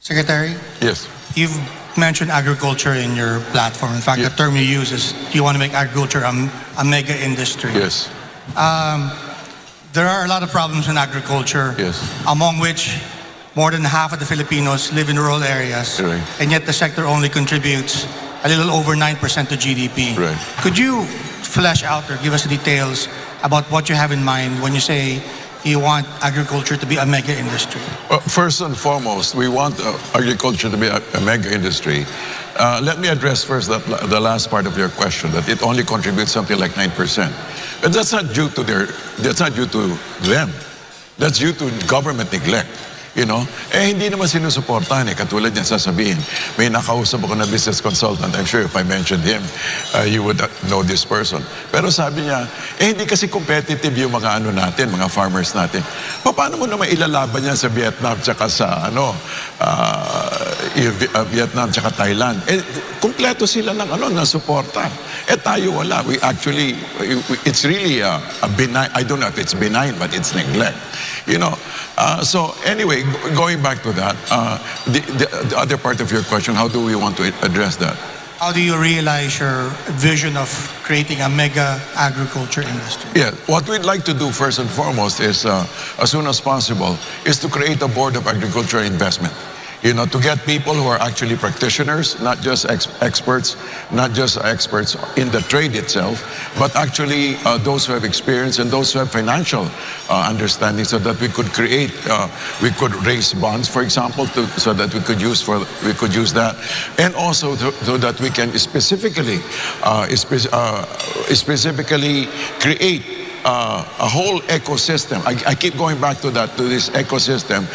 Secretary, Yes. you've mentioned agriculture in your platform. In fact, Yeah. the term you use is you want to make agriculture a mega industry. Yes. There are a lot of problems in agriculture, Yes. among which more than half of the Filipinos live in rural areas, Right. and yet the sector only contributes a little over 9% to GDP. Right. Could you flesh out or give us details about what you have in mind when you say you want agriculture to be a mega industry? First and foremost, we want agriculture to be a mega industry. Let me address first the last part of your question, that it only contributes something like 9%. And that's not due to them. That's due to government neglect. You know? Hindi naman sinusuportahan eh. Katulad niyan sasabihin, may nakausap ako na business consultant. I'm sure if I mentioned him, you would know this person. Pero sabi niya, hindi kasi competitive yung mga natin, mga farmers natin. Paano mo naman ilalaban yan sa Vietnam tsaka sa Vietnam tsaka Thailand? Kompleto sila ng suporta. Tayo wala. We actually, it's really a benign, I don't know if it's benign, but it's neglect. You know? So anyway, going back to that, the other part of your question, how do we want to address that? How do you realize your vision of creating a mega agriculture industry? Yeah, what we'd like to do first and foremost is, as soon as possible, is to create a board of agricultural investment. You know, to get people who are actually practitioners, not just experts in the trade itself, but actually those who have experience and those who have financial understanding, so that we could create, we could raise bonds, for example, so that we could use that, and also so that we can specifically create a whole ecosystem. I keep going back to this ecosystem,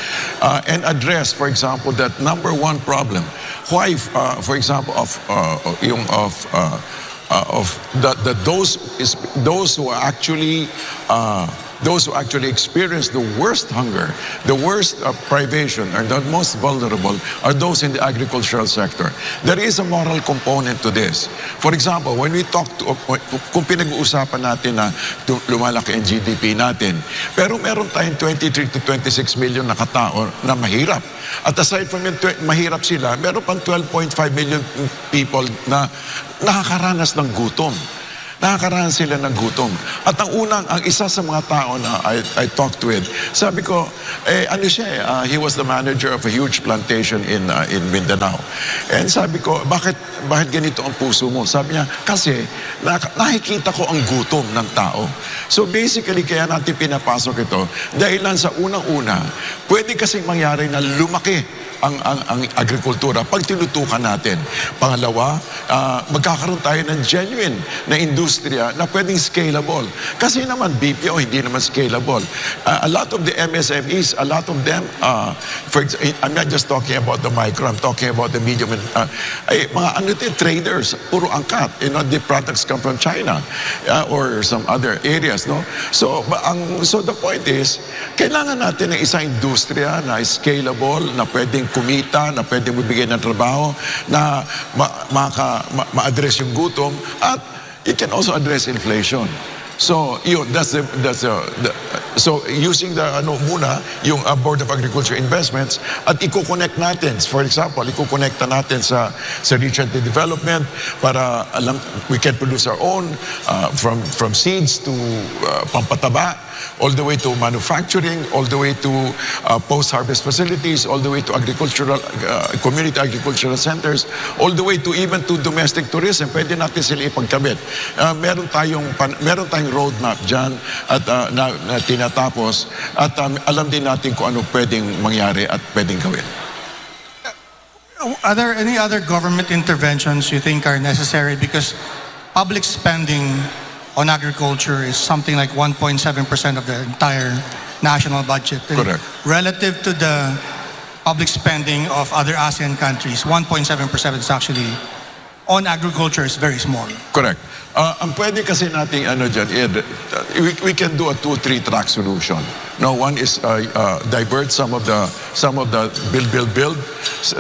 and address, for example, that number one problem. Why, for example, those who actually experience the worst hunger, the worst privation, or the most vulnerable are those in the agricultural sector. There is a moral component to this. For example, when we talk to, kung pinag-uusapan natin na lumalaki ang GDP natin, pero meron tayong 23 to 26 million na katao na mahirap. At aside from yung mahirap sila, meron pang 12.5 million people na nakakaranas ng gutom. Nakakaranas sila ng gutom. At ang isa sa mga tao na I talked with, sabi ko, he was the manager of a huge plantation in Mindanao. And sabi ko, bakit ganito ang puso mo? Sabi niya, kasi nakikita ko ang gutom ng tao. So basically, kaya natin pinapasok ito, dahil lang sa unang-una, pwede kasing mangyari na lumaki ang agrikultura pag tinutukan natin. Pangalawa, magkakaroon tayo ng genuine na industriya na pwedeng scalable. Kasi naman BPO hindi naman scalable. A lot of the MSMEs, a lot of them, I'm not just talking about the micro, I'm talking about the medium. Mga traders, puro angkat. You know, the products come from China or some other areas, no? So the point is, kailangan natin ng isang industriya na scalable, na pwedeng kumita, na pwedeng magbigay ng trabaho, na ma-address yung gutom, at it can also address inflation. So, so using yung Board of Agriculture Investments, at i-connect natin, for example, i-connecta natin sa research and development para we can produce our own, from seeds to pampataba, all the way to manufacturing, all the way to post-harvest facilities, all the way to community agricultural centers, all the way to even to domestic tourism. Pwede natin sila ipagkabit. Meron tayong roadmap dyan at na tinatapos, at alam din natin kung ano pwedeng mangyari at pwedeng gawin. Are there any other government interventions you think are necessary? Because public spending on agriculture is something like 1.7% of the entire national budget. And correct. Relative to the public spending of other ASEAN countries, 1.7% is actually, on agriculture, is very small. Correct. Ang pwede kasi nating dyan, we can do a 2-3 track solution. No, one is divert some of the build,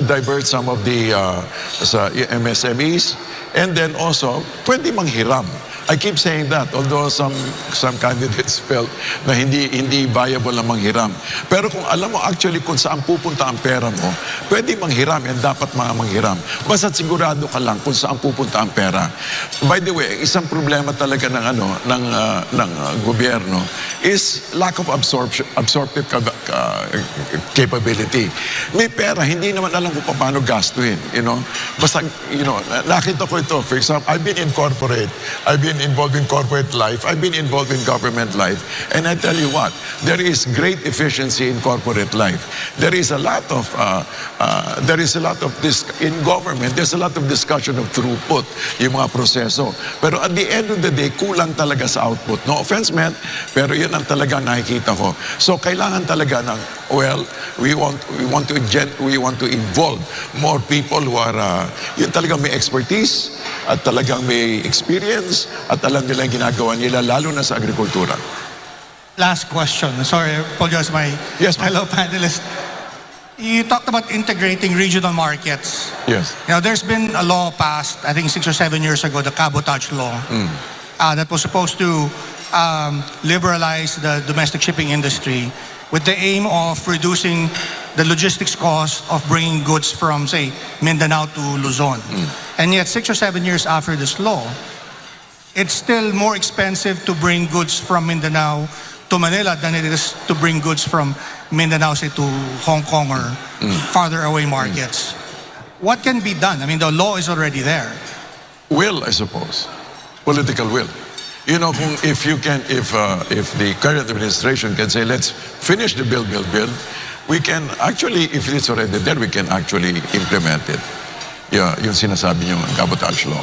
divert some of the MSMEs, and then also pwede manghiram I keep saying that, although some candidates felt na hindi viable na manghiram. Pero kung alam mo actually kung saan pupunta ang pera mo, pwede manghiram, yan dapat mga manghiram. Basta sigurado ka lang kung saan pupunta ang pera. By the way, isang problema talaga ng gobyerno is lack of absorptive capability. May pera, hindi naman alam kung paano gastuin, you know. Basta, you know, nakita ko ito. For example, I've been in corporate, I've been involved in corporate life, I've been involved in government life, and I tell you what, there is great efficiency in corporate life. There is a lot of in government, there's a lot of discussion of throughput, yung mga proseso. Pero at the end of the day, kulang talaga sa output. No offense meant, pero yun ang talaga nakikita ko. So kailangan talaga ng, well, we want to involve more people who are yun talagang may expertise at talagang may experience at alam nila yung ginagawa nila, lalo na sa agrikultura. Last question. Sorry, I apologize my Yes, ma'am. fellow panelists. You talked about integrating regional markets. Yes. You know, there's been a law passed, I think 6 or 7 years ago, the cabotage law, that was supposed to liberalize the domestic shipping industry with the aim of reducing the logistics cost of bringing goods from, say, Mindanao to Luzon. And yet, 6 or 7 years after this law, it's still more expensive to bring goods from Mindanao to Manila than it is to bring goods from Mindanao, say, to Hong Kong or farther away markets. What can be done? I mean, the law is already there. Will, I suppose. Political will. You know, if the current administration can say, let's finish the bill, we can actually, if it's already there, we can actually implement it. Yeah, yung sinasabi niyo, cabotage law.